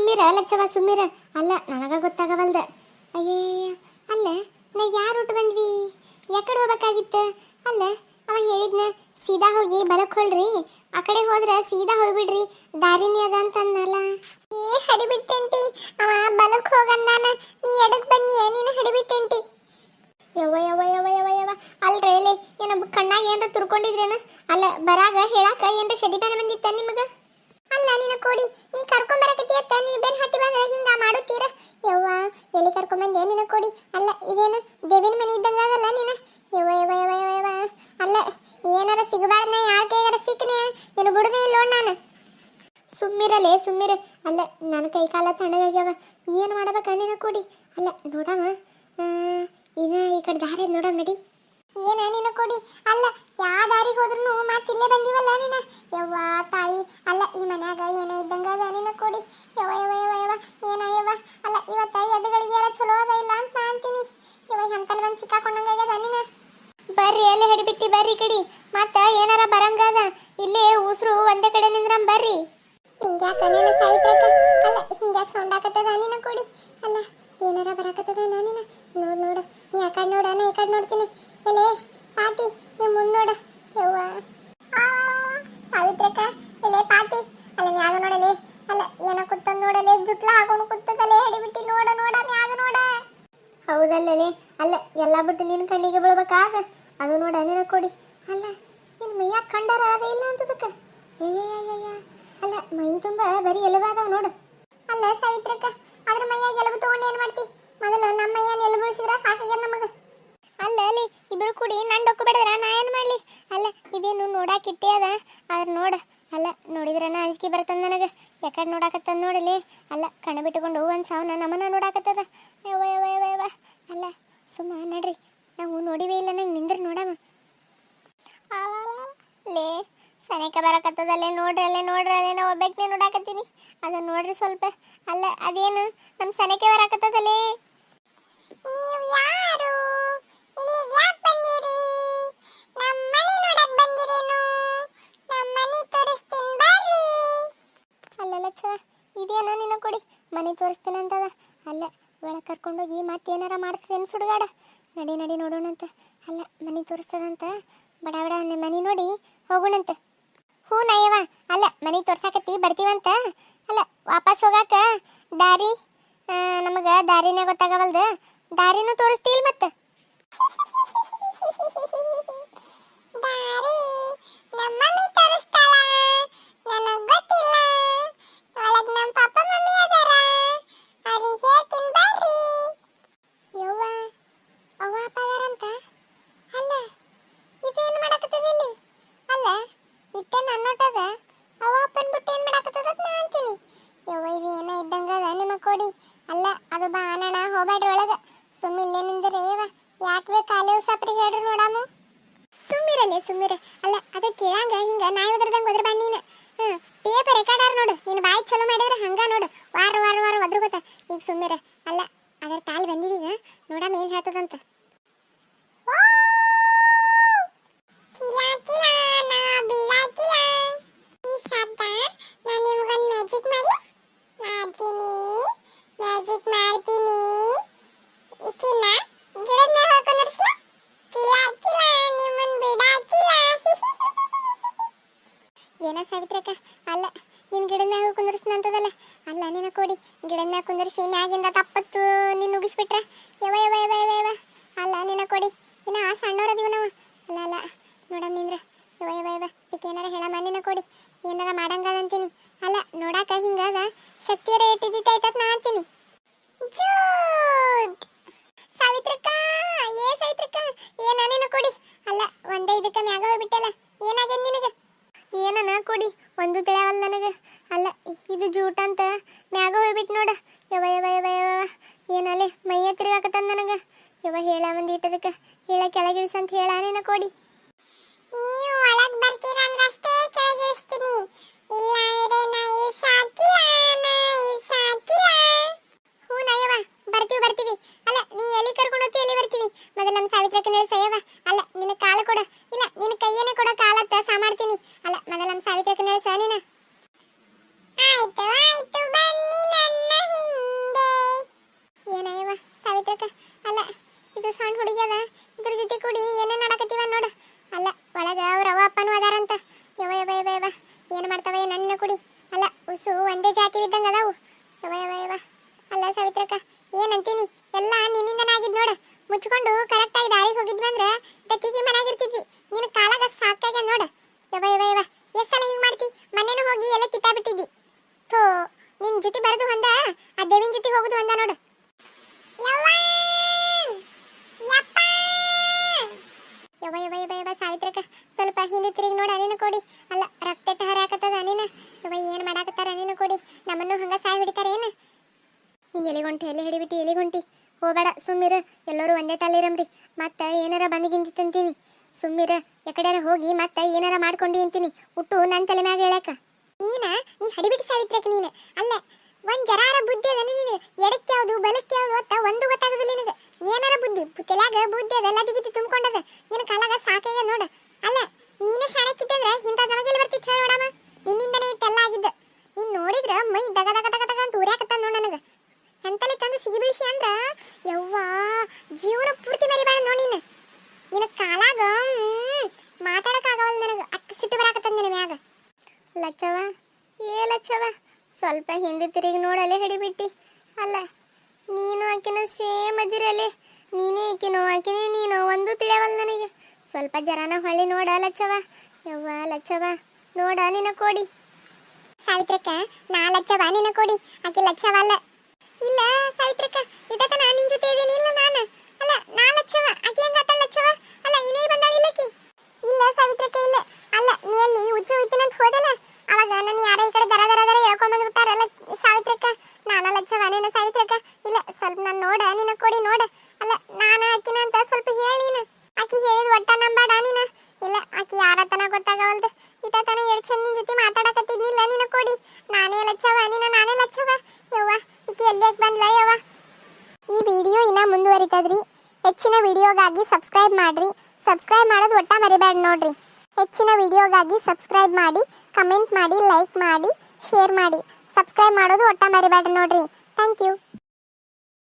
ಸುಮ್ಮಿರ ಲಚ್ಚವ ಸುಮ್ಮಿರ. ಅಲ್ಲ ನನಗ ಗೊತ್ತಾಗವಲ್ದ. ಅಯ್ಯೇ ಅಲ್ಲ ನಾ ಯಾರು ಊಟ ಬಂದ್ವಿ, ಯಾಕಡೆ ಹೋಗ್ಬೇಕಾಗಿತ್ತ? ಅಲ್ಲ ಅವ ಹೇಳಿದ್ನ ಸೀದಾ ಹೋಗಿ ಬಲಕ್ ಹೊಳ್ರಿ, ಆ ಕಡೆ ಹೋದ್ರ ಸೀದಾ ಹೋಗ್ಬಿಡ್ರಿ ದಾರಿನಿ ಅದ ಅಂತಂದಲ್ಲ. ಏ ಹಡಿಬಿಟ್ಟೆಂಟಿ, ಅವ ಬಲಕ್ ಹೋಗಂದಾನ, ನೀ ಎಡಕ್ ಬನ್ನಿ ನೀನು ಹಡಿಬಿಟ್ಟೆಂಟಿ. ಯವ್ವ ಯವ್ವ ಯವ್ವ ಯವ್ವ ಯವ್ವ ಅಲ್ರಿ ಇಲ್ಲಿ ಏನ ಕಣ್ಣಾಗ ಏನ್ರ ತುರ್ಕೊಂಡಿದ್ರೇನ? ಅಲ್ಲ ಬರಾಗ ಹೇಳಾಕ ಏನ್ರ ಶಡಿತನ ಬಂದಿತ್ತ ನಿಮಗ? ಅಲ್ಲ ನಿನ್ನ ಕೋಡಿ ನೀ ಕರ್ಕೊಂಡ್ ಬರಕತ್ತೀಯತ್ತ, ನೀ ಬೆನ್ ಹತ್ತಿ ಬಂದ್ರೆ ಹಿಂಗ ಮಾಡುತ್ತೀರ? ಯವ್ವ ಎಲ್ಲಿ ಕರ್ಕೊಂಡ್ ಬಂದೆ ನಿನ್ನ ಕೋಡಿ? ಅಲ್ಲ ಇದೇನು ದೇವಿನ ಮನೆ ಇದ್ದಂಗ ಅದಲ್ಲ ನೀನ? ಯವ್ವ ಯವ್ವ ಯವ್ವ ಯವ್ವ ಯವ್ವ ಅಲ್ಲ ಏನಾರ ಸಿಗಬಾರ್ದ, ಯಾರ ಕೈಗಾರ ಸಿಕ್ಕನೆ ನೀನು ಬಿಡುದೇ ಇಲ್ಲ ನಾನು. ಸುಮ್ಮಿರಲೇ ಸುಮ್ಮಿರ. ಅಲ್ಲ ನನ್ನ ಕೈ ಕಾಲ ತಣ್ಣಗಾಗ್ಯಾವ, ಏನು ಮಾಡ್ಬೇಕ ನಿನ್ನ ಕೋಡಿ? ಅಲ್ಲ ನೋಡಮ್ಮ, ಇನ್ನ ಈ ಕಡೆ ದಾರಿ ನೋಡ ನಡಿ. ಏನ ನಿನ್ನ ಕೊಡಿ? ಅಲ್ಲ ಯಾವ ದಾರಿಗೆ ಹೋದ್ರು ಮತ್ತೆ ಇಲ್ಲೇ ಬಂದಿವಲ್ಲ ನೀನ. ಯವ್ವ ತಾಯಿ, ಅಲ್ಲ ಈ ಮನ್ಯಾಗ ಏನ ಇದ್ದಂಗ ಅದ ನಿನ್ನ ಕೊಡಿ. ಯವ್ವ ಯವ್ವ ಯವ್ವ ಯವ್ವ ಏನ ಯವ್ವ. ಅಲ್ಲ ಇವತ್ತ ಎದುಗಳಿಗೆ ಯಾರ ಚಲೋ ಅದ ಇಲ್ಲ ಅಂತ ನಾ ಅಂತೀನಿ. ಯವ್ವ ಎಂತಲ್ಲಿ ಬಂದು ಸಿಕ್ಕಾಕೊಂಡಂಗಾಗ್ಯದ ನೀನ. ಬರ್ರಿ ಎಲ್ಲ ಹಿಡಿಬಿಟ್ಟಿ ಬರ್ರಿ ಕಡಿ, ಮತ್ತ ಏನಾರ ಬರಂಗದ ಇಲ್ಲೇ ಉಸ್ರು ಒಂದೇ ಕಡೆ ನಿಂದ್ರಂ ಬರ್ರಿ. ಹಿಂಗ್ಯಾಕ ನೀನು ಸಾಯ್ತ್ರಕ್ಕ? ಅಲ್ಲ ಹಿಂಗ್ಯಾಕ ಸೌಂಡ್ ಹಾಕತ್ತದ ನಿನ್ನ ಕೊಡಿ? ಅಲ್ಲ ಏನಾರ ಬರಾಕತ್ತದ ನಾನಿನ? ನೋಡ್ ನೋಡ ನೀ ಆ ಕಡೆ ನೋಡ, ನಾ ಈ ಕಡೆ ನೋಡ್ತೀನಿ. ಎಲೆ ಪಾತಿ ನೀ ಮುಂದ್ ನೋಡ. ಯವ್ವ ಸಾವಿತ್ರಕ್ಕ, ಎಲೆ ಪಾತಿ ಅಲ್ಲ ಮ್ಯಾಗ ನೋಡಲೆ. ಅಲ್ಲ ಏನ ಕುತ್ತಂದ್ ನೋಡಲೆ, ಜುಟ್ಲ ಹಾಕೊಂಡು ಕುತ್ತದಲೆ, ಹಿಡಿಬಿಟ್ಟಿ ನೋಡ ನೋಡ ಮ್ಯಾಗ ನೋಡ. ಹೌದಲ್ಲೇ, ಅಲ್ಲ ಎಲ್ಲ ಬಿಟ್ಟು ನಿನ್ನ ಕಣ್ಣಿಗೆ ಬೀಳ್ಬೇಕಾಗ ಅದು ನೋಡ ನಿನ್ನ ಕೊಡಿ. ಅಲ್ಲ ನಿನ್ನ ಮೈಯಾಗ ಕಂಡಾರ ಅದ ಇಲ್ಲ ಅಂತದಕ್ಕ? ಅಯ್ಯಯ್ಯಯ್ಯ ಅಲ್ಲ ಮೈ ತುಂಬ ಬರೀ ಎಲುಬಾದವ ನೋಡು. ಅಲ್ಲ ಸಾವಿತ್ರಕ್ಕ, ಅದ್ರ ಮೈಯಾಗ ಎಲುಬು ತಗೊಂಡು ಏನು ಮಾಡ್ತಿ? ಮೊದಲು ನಮ್ಮ ಮೈಯಾನ ಎಲುಬು ಉಳಿಸಿದ್ರ ಸಾಕಾಗ್ಯದ ನಮಗ. ಅಲ್ಲ ಅಲ್ಲಿ ಇಬ್ರು ಕೂಡಿ ನನ್ನ ಡೊಕ್ಕು ಬಿಡಿದ್ರ ನಾ ಏನು ಮಾಡಲಿ? ಅಲ್ಲ ಇದೇನು ನೋಡಾಕ ಇಟ್ಟೆ ಅದ, ಆದ್ರೆ ನೋಡ ಅಲ್ಲ ನೋಡಿದ್ರನ ಅಂಜಿಕೆ ಬರ್ತದ ನನಗೆ. ಯಾಕಡೆ ನೋಡಾಕತ್ತದ ನೋಡಲಿ. ಅಲ್ಲ ಕಣ್ಣು ಬಿಟ್ಟುಕೊಂಡು ಒಂದು ಸಾವನ್ನ ನಮ್ಮನ್ನ ನೋಡಾಕತ್ತದ. ಯವ್ವ ಯವ್ವ ಯವ್ವ ಯವ್ವ ಅಲ್ಲ ಸುಮ್ಮ ನಡ್ರಿ, ನಾವು ನೋಡಿವೇ ಇಲ್ಲ, ನಂಗೆ ನಿಂದ್ರೆ ನೋಡಮ್ಮ. ಲೇ ಸನೇಕ ಬರಕತ್ತದಲ್ಲೇ, ನೋಡ್ರಿ ಅಲ್ಲೇ ನೋಡ್ರಿ ಅಲ್ಲೇ, ನಾವು ಒಬ್ಬಾಕಿನೇ ನೋಡಾಕತ್ತೀನಿ ಅದನ್ನ ನೋಡ್ರಿ ಸ್ವಲ್ಪ. ಅಲ್ಲ ಅದೇನು ನಮ್ಮ ಸನೇಕೆ ಬರಕತ್ತದಲ್ಲೇ. ನೀವು ಯಾರು? ಇಲ್ಲಿಗೆ ಯಾಕೆ ಬಂದಿರಿ? ನಮ್ಮ ಮನೆ ನೋಡಕ್ ಬಂದಿರೇನು? ನಮ್ಮ ಮನೆ ತೋರಿಸ್ತೀನಿ ಬರ್ರಿ. ಅಲ್ಲ ಲಚ್ಚವ ಇದೇನ ನಿನ್ನ ಕೊಡಿ ಮನೆ ತೋರಿಸ್ತೀನಿ ಅಂತದ? ಅಲ್ಲ ಒಳಗೆ ಕರ್ಕೊಂಡೋಗಿ ಮತ್ತೇನಾರ ಮಾಡ್ತದೇನು ಸುಡುಗಾಡ? ನಡಿ ನಡಿ ನೋಡೋಣಂತ. ಅಲ್ಲ ಮನೆ ತೋರಿಸ್ತದಂತ, ಬಡ ಬಡ ಮನೆ ನೋಡಿ ಹೋಗೋಣಂತ. ಹ್ಞೂ ನಯ್ಯವ, ಅಲ್ಲ ಮನೆ ತೋರ್ಸಾಕತ್ತಿ ಬರ್ತೀವಂತ. ಅಲ್ಲ ವಾಪಸ್ ಹೋಗಾಕ ದಾರಿ ನಮಗೆ ದಾರಿನೇ ಗೊತ್ತಾಗವಲ್ದು, ದಾರಿನೂ ತೋರಿಸ್ತೀಲ್ ಮತ್ತೆ? ದಾರಿ ನಮ್ಮ ಮಮ್ಮಿ ತೋರಿಸ್ತಾಳ, ನನಗೆ ಗೊತ್ತಿಲ್ಲ. ಒಳಗೆ ನಮ್ಮ ಪಾಪ ಮಮ್ಮಿ ಅದಾರ, ಅವ್ರಿಗೆ ಹೇಳ್ತೀನಿ ಬರ್ರಿ. ಯವ್ವ ಅವ್ವ ಅಪ್ಪ ಅದಾರಂತ? ಅಲ್ಲ ಇದೇನು ಮಾಡಕತ್ತದಲ್ಲಿ? ಅಲ್ಲ ಇಟ್ಟೆ ನನ್ನೋಟದ ಅವ್ವ ಅಪ್ಪನ ಬಿಟ್ಟು ಏನು ಮಾಡಕತ್ತದ ನಾ ಅಂತೀನಿ. ಯವ್ವ ಇದು ಏನೋ ಇದ್ದಂಗದ ನಿಮ್ಮ ಕೊಡಿ. ಅಲ್ಲ ಅದು ಬಾ ಅನಣ ಹೋಗ್ಬೇಡ್ರಿ ಒಳಗೆ, ಸುಮ್ಮಿಲ್ಲೇ ನಿಂದರೆ ಯವ್ವ ಯಾಕೆ ಬೇಕು ಕಾಲೇ ಉಸಾಪ್ರಿ ಹೇಳ್ರಿ ನೋಡಾಮು. ಸುಮ್ಮಿರಲ್ಲೇ ಸುಮ್ಮಿರ. ಅಲ್ಲ ಅದು ಕೇಳಂಗ ಹಿಂಗ ನಾಯಿ ಒದ್ರದಂಗೆ ಒದ್ರ ಬಣ್ಣ ನೀನು. ಪೇಪರ್ ರೆಕಾರ್ಡರ್ ನೋಡು, ನೀನು ಬಾಯಿ ಚಲೋ ಮಾಡಿದ್ರೆ ಹಂಗ ನೋಡು ವಾರ ವಾರ ವಾರ ಒದ್ರ ಗೊತ್ತ. ಈಗ ಸುಮ್ಮಿರ. ಅಲ್ಲ ಅದರ ತಾಲ್ ಬಂದಿದೀಗ ನೋಡಮ್ಮ ಏನು ಹೇಳ್ತದಂತ. ಏನ ಸಾವಿತ್ರಕ್ಕ? ಅಲ್ಲ ನಿನ್ ಗಿಡದ ಮ್ಯಾಗ ಕುಂದರ್ಸ್ನಂತದಲ್ಲ. ಅಲ್ಲ ನಿನ್ನ ಕೊಡಿ ಗಿಡದ ಮ್ಯಾಗ ಕುಂದರ್ಸಿ ಮ್ಯಾಗಿಂದ ತಪ್ಪತ್ತು ನಿನ್ನ ಉಗಿಸ್ಬಿಟ್ರೆ ಯವ ಯವ ಯವ ಯವ ಯವ. ಅಲ್ಲ ನಿನ್ನ ಕೊಡಿ ಇನ್ನ ಸಣ್ಣವರದೀವ ನಾವು. ಅಲ್ಲ ಅಲ್ಲ ನೋಡಮ್ ನಿಂದ್ರ ಯವ ಯವ ಯವ ಇದಕ್ಕೆ ಏನಾರ ಹೇಳಮ್ಮ ನಿನ್ನ ಕೊಡಿ, ಏನಾರ ಮಾಡಂಗದಂತೀನಿ. ಅಲ್ಲ ನೋಡಾಕ ಹಿಂಗದ ಶಕ್ತಿಯರ ಇಟ್ಟಿದ್ದಿತ್ತಾಯ್ತತ್ ನಾ ಅಂತೀನಿ. ಜೂಡ್ ಸಾವಿತ್ರಕ್ಕ, ಏ ಸಾವಿತ್ರಕ್ಕ ಏನ ನಿನ್ನ ಕೊಡಿ? ಅಲ್ಲ ಒಂದೇ ಇದಕ್ಕೆ ಮ್ಯಾಗ ಹೋಗ್ಬಿಟ್ಟಲ್ಲ, ಏನಾಗ್ಯದ ನಿನಗೆ? ಏನನ ಕೊಡಿ ಒಂದು ತಿಳಿಯವಲ್ಲ ನನಗೆ. ಅಲ್ಲ ಇದು ಜೂಟ್ ಅಂತ ಮ್ಯಾಗ ಹೋಗ್ಬಿಟ್ಟು ನೋಡ. ಯವ ಯವ ಯವ ಯವ ಏನಲ್ಲಿ ಮೈಯ ತಿರುಗಾಕತ್ತಂದ ನನಗೆ. ಯವ ಹೇಳ ಒಂದು ಇಟ್ಟದಕ್ಕೆ ಹೇಳ ಕೆಳಗಿಳಿಸಂತ ಹೇಳ ನಿನ್ನ ಕೊಡಿ. ನೀವು ಒಳಗೆ ಬರ್ತೀರಾ ಅಂದ್ರೆ ಅಷ್ಟೇ ಕೆಳಗಿಳಿಸ್ತೀನಿ, ಇಲ್ಲ ಅಂದ್ರೆ ನಾ ಇಳ್ಸಾಕಿಲ್ಲ, ನಾ ಇಳ್ಸಾಕಿಲ್ಲ. ಹ್ಞೂ ನಯ್ಯವ ಬರ್ತೀವಿ ಬರ್ತೀವಿ. ಅಲ್ಲ ನೀ ಎಲ್ಲಿ ಕರ್ಕೊಂಡು ಹೋಗ್ತೀವಿ ಎಲ್ಲಿ ಬರ್ತೀವಿ. ಮೊದಲು ನಮ್ಮ ಸಾವಿತ್ರಕ್ಕೆ ನಿಲ್ಸಯ್ಯವ. ಅಲ್ಲ ನಿನ್ನ ಕಾಲು ಕೊಡ, ಇಲ್ಲ ನಿನ್ನ ಕೈಯನ್ನೇ ಕೊಡ, ಕಾಲತ್ತ ಸಾ ಮಾಡ್ತೀನಿ. ಅಲ್ಲ ಮೊದಲು ನಮ್ಮ ಸಾವಿತ್ರಕ್ಕೆ ನಿಲ್ಸ ನೀನು. ಆಯ್ತು ಆಯ್ತು ಬನ್ನಿ ನನ್ನ ಒಂದೇ ಜಾತಿ ಇದ್ದಂಗ ಅದಾವು. ಯವ್ವ ಯವ್ವ ಯವ್ವ. ಅಲ್ಲ ಸಾವಿತ್ರಕ್ಕ ಏನಂತೀನಿ ಎಲ್ಲ ನಿನ್ನಿಂದನೇ ಆಗಿದ್ ನೋಡ. ಮುಚ್ಕೊಂಡು ಕರೆಕ್ಟ್ ಆಗಿ ದಾರಿಗೆ ಹೋಗಿದ್ವಿ ಅಂದ್ರ ತತ್ತಿಗೆ ಮನೆಯಾಗಿರ್ತಿದ್ವಿ. ನಿನ್ನ ಕಾಲಾಗ ಸಾಕಾಗ್ಯ ನೋಡ. ಯವ್ವ ಯವ್ವ ಯವ್ವ ಎಷ್ಟ್ ಸಲ ಹಿಂಗ್ ಮಾಡ್ತಿ? ಮನೇನು ಹೋಗಿ ಎಲ್ಲ ಕಿತ್ತಾ ಬಿಟ್ಟಿದ್ದಿ. ಥೋ ನಿನ್ ಜೊತೆ ಬರೋದು ಒಂದ, ಆ ದೇವಿನ ಜೊತೆ ಹೋಗುದು ಒಂದ ನೋಡು. ಯವ್ವ ಯಪ್ಪ ಯವ್ವ ಯವ್ವ ಯವ್ವ ಯವ್ವ ಸಾವಿತ್ರಕ್ಕ ಸ್ವಲ್ಪ ಹಿಂದೆ ತಿರುಗಿ ನೋಡ. ಅನೇನ ಕೊಡಿ. ಅಲ್ಲ ರಕ್ತ ಹರಾಕತ್ತದ ಅನೇನ. ಯವ್ವ ಏನ್ ಮಾಡಾಕತ್ತಾರ ಅನೇನ ಕೊಡಿ. ನಮ್ಮನ್ನು ಹಂಗ ಸಾಯ್ ಹಿಡಿತಾರ ಏನು? ನೀ ಎಲ್ಲಿಗೊಂಟಿ ಎಲ್ಲಿ ಹಿಡಿಬಿಟ್ಟು ಎಲ್ಲಿಗೊಂಟಿ? ಹೋಗಬೇಡ ಸುಮ್ಮಿರ. ಎಲ್ಲರೂ ಒಂದೇ ತಲ್ಲಿರಮ್ರಿ. ಮತ್ತೆ ಏನಾರ ಬಂದಿಗಿಂತಿತ್ತಂತೀನಿ. ಸುಮ್ಮಿರ. ಎಕಡೆಯಾರ ಹೋಗಿ ಮತ್ತೆ ಏನಾರ ಮಾಡ್ಕೊಂಡಿ ಅಂತೀನಿ. ಹುಟ್ಟು ನನ್ನ ತಲೆ ಮ್ಯಾಗ ಹೇಳಕ ನೀ ಹಡಿಬಿಟ್ಟು ಸಾವಿತ್ರಕ್ಕ ನೀನು. ಅಲ್ಲ ಒಂದ್ ಜರಾರ ಬುದ್ಧಿ ಅದ ನಿನಗೆ. ಎಡಕ್ಕೆ ಯಾವುದು ಬಲಕ್ಕೆ ಯಾವುದು ಅಂತ ಒಂದು ಗೊತ್ತಾಗೋದಿಲ್ಲ ನಿನಗೆ. ಏನಾರ ಬುದ್ಧಿ ತಲೆಯಾಗ ಬುದ್ಧಿ ಅದ ಲದಿಗಿತಿ ತುಂಬಿಕೊಂಡದ. ನಿನ್ನ ಕಾಲಾಗ ಸಾಕಾಗ ನೋಡ. ಅಲ್ಲ ನೀನೇ ಶಾಣಕ್ಕಿದ್ದಂದ್ರೆ ಇಂಥ ನಮಗೆಲ್ಲ ಬರ್ತಿತ್ತು ಹೇಳ ನೋಡಮ್ಮ. ನಿನ್ನಿಂದನೇ ಇಟ್ಟೆಲ್ಲ ಆಗಿದ್ದ. ನೀನ್ ನೋಡಿದ್ರ ಮೈ ದಗ ದಗ ದಗ ದಗ ಅಂತ ಉರ್ಯಾಕತ್ತ ನೋಡ ನನಗೆ. ಎಂತಲ್ಲಿ ತಂದು ಸಿಗಿ ಬೀಳಿಸಿ ಅಂದ್ರ ಯವ್ವ ಜೀವನ ಪೂರ್ತಿ ಮರಿಬೇಡ ನೋಡಿ ನೀನು. ನಿನ್ನ ಕಾಲಾಗ ಮಾತಾಡಕ್ಕಾಗವಲ್ಲ ನನಗೆ. ಅಟ್ಟು ಸಿಟ್ಟು ಬರಾಕತ್ತದ ನಿನ್ನ ಮ್ಯಾಗ. ಲಚ್ಚವ ಲಚ್ಚವ ಸ್ವಲ್ಪ ಹಿಂದೆ ತಿರುಗಿ ನೋಡಲೆ ಹಿಡಿಬಿಟ್ಟಿ. ಅಲ್ಲ ನೀನು ಆಕಿನ ಸೇಮ್ ಅದಿರಲಿ. ನೀನೇ ಆಕಿನೋ ಆಕಿನೇ ನೀನೋ ಒಂದು ತಿಳಿಯವಲ್ಲ ನನಗೆ. ಸ್ವಲ್ಪ ಜರಾನ ಹೊಳ್ಳಿ ನೋಡ ಲಚ್ಚವ. ಯವ್ವ ಲಚ್ಚವ ನೋಡ ನಿನ್ನ ಕೊಡಿ. ಸಾವಿತ್ರಕ್ಕ ನಾ ಲಚ್ಚವ ನಿನ್ನ ಕೊಡಿ. ಆಕೆ ಲಚ್ಚವ ಅಲ್ಲ. ಇಲ್ಲ ಸಾವಿತ್ರಕ್ಕ ಇಟತನ ನಿನ್ ಜೊತೆ ಇದೀನಿ. ಇಲ್ಲ ನಾನು ಅಲ್ಲ ನಾ ಲಚ್ಚವ. ಆಕೆ ಹೆಂಗ ಆತ ಲಚ್ಚವ? ಅಲ್ಲ ಇನ್ನೇ ಬಂದಾಳಿಲ್ಲಕಿ. ಇಲ್ಲ ಸಾವಿತ್ರಕ್ಕ ಇಲ್ಲ. ಅಲ್ಲ ನೀ ಅಲ್ಲಿ ಹುಚ್ಚು ಹೋಯ್ತಿನಂತ ಹೋದಲ್ಲ ಅವಾಗ ನನ್ನ ಯಾರ ಈ ಕಡೆ ದರ ದರ ದರ ಹೇಳ್ಕೊಂಡ್ ಬಂದ್ಬಿಟ್ಟಾರಲ್ಲ ಸಾವಿತ್ರಕ್ಕ. ನಾನ ಲಚ್ಚವ ನೀನ ಸಾವಿತ್ರಕ್ಕ. ಇಲ್ಲ ಸ್ವಲ್ಪ ನಾನು ನೋಡ ನಿನ್ನ ಕೊಡಿ ನೋಡ. ಅಲ್ಲ ನಾನು ಆಕಿನ ಅಂತ ಸ್ವಲ್ಪ ಹೇಳಿ ನೀನು. ಆಕಿ ಹೇಳಿದ ಒಟ್ಟ ನಂಬಾಡ ನೀನ. ಇಲ್ಲ ಆಕಿ ಯಾರತನ ಗೊತ್ತಾಗವಲ್ದು. ಇಟತನ ಎಡ್ ಚಂದ ನಿನ್ ಜೊತೆ ಮಾತಾಡಕತ್ತಿದ್ನಿಲ್ಲ ನಿನ್ನ ಕೊಡಿ. ನಾನೇ ಲಚ್ಚವ ನೀನ ನಾನೇ ಲಚ್ಚವ. ಯವ್ವ ಈಕಿ ಎಲ್ಲಿಗೆ ಬಂದ್ಲ ಯವ್ವ. ಈ ವಿಡಿಯೋ ಇನ್ನ ಮುಂದುವರಿತದ್ರಿ. ಹೆಚ್ಚಿನ ವಿಡಿಯೋಗಾಗಿ ಸಬ್ಸ್ಕ್ರೈಬ್ ಮಾಡ್ರಿ. ಸಬ್ಸ್ಕ್ರೈಬ್ ಮಾಡೋದು ಒಟ್ಟ ಮರಿಬೇಡ ನೋಡ್ರಿ. ಹೆಚ್ಚಿನ ವಿಡಿಯೋಗಾಗಿ ಸಬ್ಸ್ಕ್ರೈಬ್ ಮಾಡಿ, ಕಮೆಂಟ್ ಮಾಡಿ, ಲೈಕ್ ಮಾಡಿ, ಶೇರ್ ಮಾಡಿ. ಸಬ್ಸ್ಕ್ರೈಬ್ ಮಾಡೋದು ಒಟ್ಟ ಮರಿಬೇಡ ನೋಡ್ರಿ. Thank you.